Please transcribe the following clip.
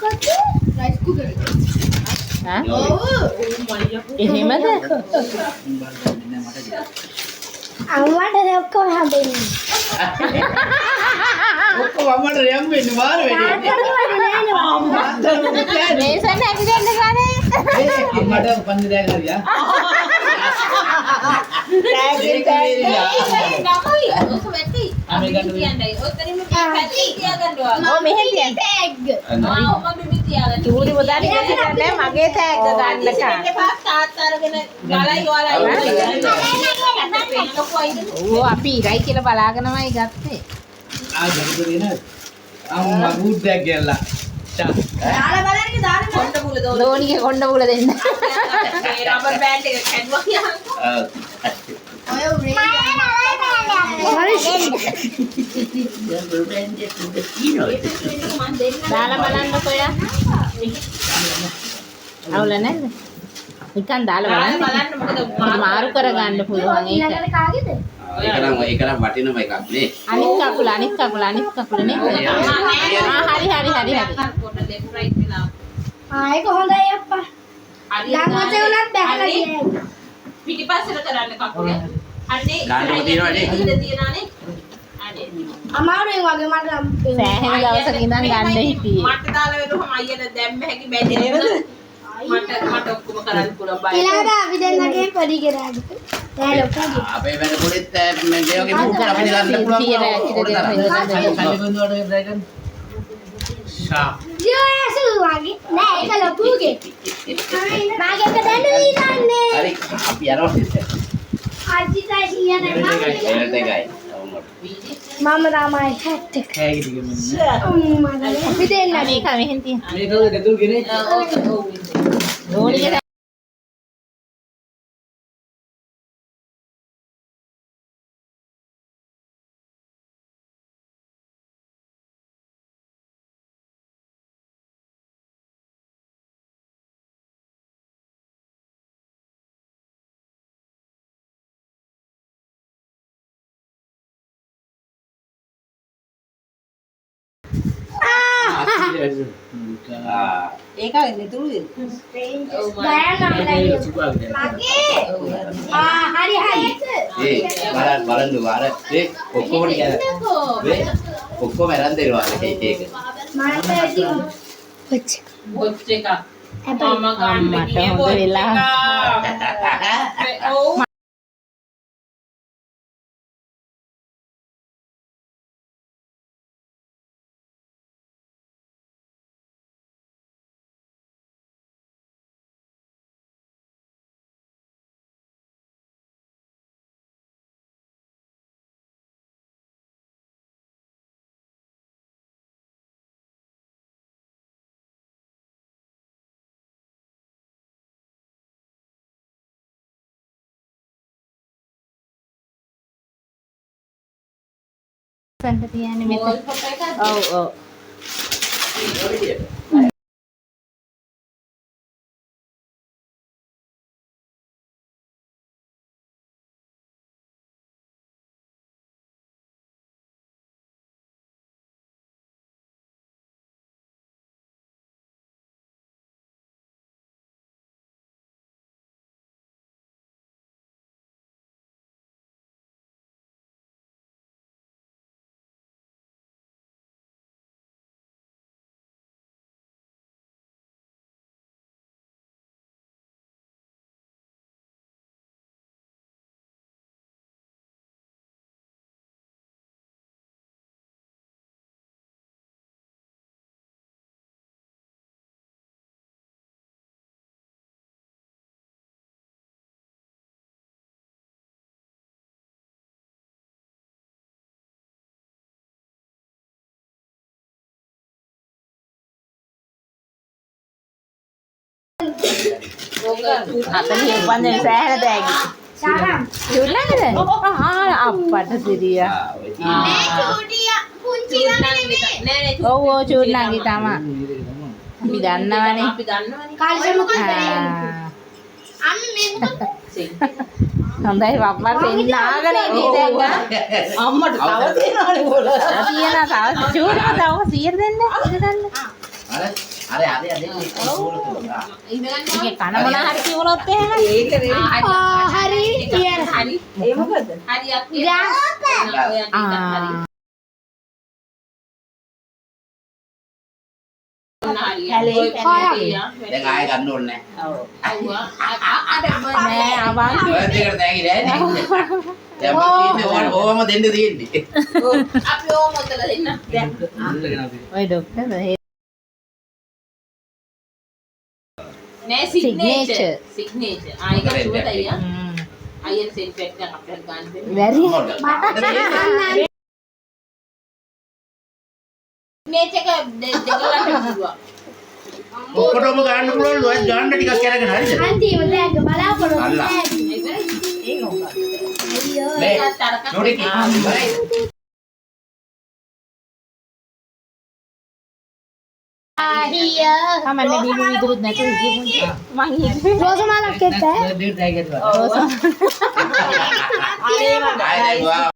Rice cooker එක. එහෙමද? අම්මට ඔක්කොම හම්බෙන්නේ. ඔක්කොම අම්මට යම් වෙන්නේ මාර වෙන්නේ. මේසන් ඇටි දෙන්න ගානේ. අම්මට උපන්දිනයක් හරියා. චූරි මුදාලි ගන්නේ මගේ තෑග්ග ගන්නකම්. ඕ අපි ඉරයි කියලා බලාගෙනමයි ගත්තේ. ආ ජගුදේ නේද? අම්මා බුද්දක් ගැල්ලා. දාලා බලන්න දාලා කොණ්ඩ මුල දෝන. දෝනිගේ කොණ්ඩ මුල දෙන්න. ඒ රබර් බෑන්ඩ් එක කැඩුවා කියහන්. ඔය රේ දාලා බලන්නකෝ යා. අවුල නැද්ද? නිකන් දාලා බලන්න. මොකද මාරු කරගන්න පුළුවන් ඒක. ඊළඟට කාගේද? ඒක නම් වටිනම එකක් නේ. අනිත් කකුල නේ. හරි. ලෙෆ්ට් රයිට් වෙලා. ඒක හොඳයි අප්පා. ළඟට උනත් බැලලා ගියා. පිටිපස්සට කරන්න කකුල. අනේ ගානම තියනවනේ. තියනවානේ. අනේ අමාරුයි වගේ මට නම් සෑහෙන දවසක ඉඳන් ගන්න හිටියේ. මට දාලා වෙලුවම අයියට දැම්ම හැකි බැදී නේද? මට ඔක්කොම කරන්න පුළුවන් බය. ඊළඟට අපි දෙන්නගේ පොඩි ගෙරාඩි. දැන් ලොකුගේ. අපේ වැඩ පොලිත් මේ දේවගේ මුක් අපිට ගන්න පුළුවන්. ෂා. ජෝසු වගේ. නෑ ඒක ලොකුගේ. මාගේ එක දැන්න දීන්නේ. හරි අපි යනවා. අජිතයි සියන එනට එකයි. මම තමයි හැට් එක. කෑගි ටික මෙන්න. අපි දෙන්න මේක මෙහෙන් තියන්න. මේක දෙතුල් ගෙනේ. දෝනිගේ ඒක නෙතුළු බලන්න වාර ඒ ඔක්කොම ටික ඔක්කොම අරන් දෙනවා ඒක බොච් එක මම ගන්න මට ගියේ හොඳ බොච් වෙලා. එක ඔව් සන්ට තියන්නේ මෙතන. මොල් ෆොටෝ එකක් ඔව්. අතනින් උපන්දේ සෑහෙන තෑගි. සාරම්. චූඩිලාද? අප්පට සිරියා. පුංචි නෑ ඔව් චූඩිලාගේ තමයි. අපි දන්නවනේ. අපි දන්නවනේ කාලේ මොකද අන්න මේ මොකද හොඳයි වප්පා දෙන්න ආගෙන ඉන්නේ දැන්. අම්මට තව තියනවනේ බෝල තියෙනවා තව චූඩිම තව 100 දෙන්න. ඉඳ ගන්න. අර අර ඉඳගන්න ඒක කන මොන හරි කිව්වොත් එහෙම. ඒක නේ. හරි ඉයර හරි. ඒ මොකද? හරියක් දැන් ආයෙ ගන්න ඕනේ නෑ අවංක. ඔය දෙකට තෑගි නෑ නේ. දැන් මම තියෙන්නේ ඕවම දෙන්න තියෙන්නේ. අපි ඕම උතල දෙන්න. ඔය ડોක්ටර් නෑ Signature. සිග්නේචර්. ආයෙක සුවද අයියා. අයියන් සෙන්ට් එකක් අපිට ගන්න දෙන්න. වැරි. සිග්නේචර් එක දෙකලට පුළුවන්. ඔක්කොටම ගන්න පුළුවන් ඔය ගන්න ටිකක් අරගෙන හරිද? අන්තිම දැන් බලාපොරොත්තු අල්ලා. අයියෝ මේ නෝඩේ කි. අයියෝ කමන්නේ බීමු විදුරුත් නැතුව හිටියු මං හිතුවේ රෝසමාලක් එක්ක රෝස. ආයෙ